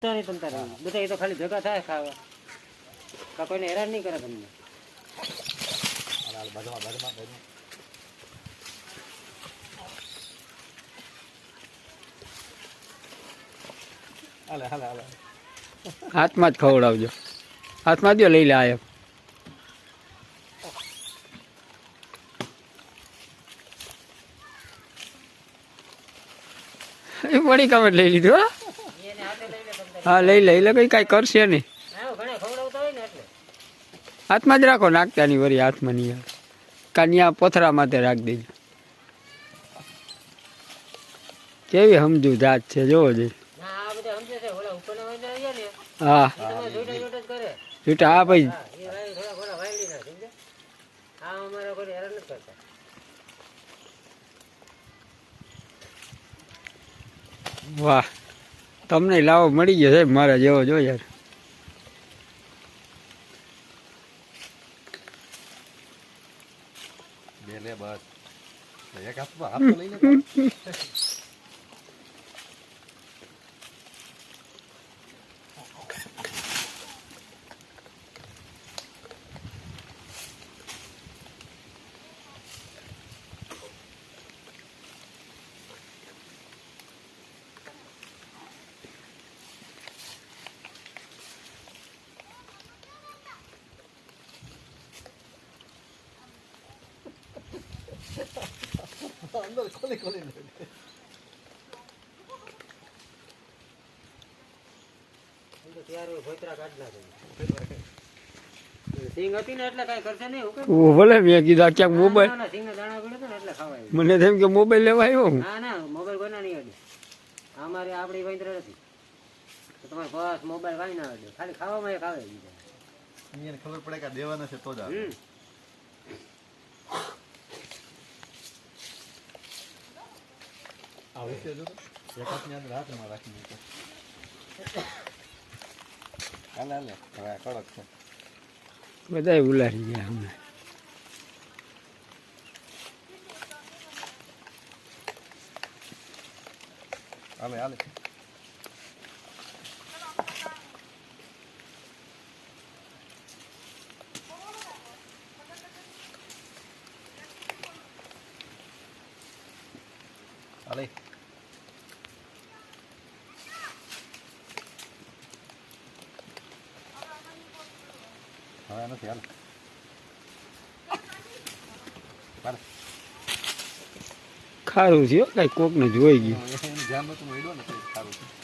નહીં તમ તારે બધા એ તો ખાલી ભેગા થાય ખાવા કા કોઈને હેરાન નહીં કરે તમને હાથમાં જ ખવડાવજો હાથમાં દો લઈ લે આયો એ પડી કમેન્ટ લઈ લીધું હા લઈ લે એટલે કઈ કાંઈ કરશે નહીં હાથમાં જ રાખો નાખતા નહીં વળી હાથમાં નહીં આવે કાન્યા પથરા માથે રાખી દેજો કેવી સમજુ જાત છે જોવો જઈ હા જૂઠા હા ભાઈ વાહ તમને લાવો મળી ગયો સાહેબ મારા જેવો જો યાર અંદર ખોલી ખોલી ભલે મેં કીધું ક્યાંક મોબાઈલ મને તેમ કે મોબાઈલ લેવા આવ્યો હું મોબાઈલ કોઈના નહીં અડે અમારે આપડી વૈંત્ર નથી તમારે બસ મોબાઈલ કઈ ના અડે ખાલી ખાવામાં એક આવે ખબર પડે કે દેવાના છે તો જ આવે બધા ઉલારી ગયા હમણાં હાલે હાલે હાલે હવે નથી હાલ ખારું થયો કઈ કોક ને જોઈ ગયું ધ્યાન નતું મળ્યું ને સારું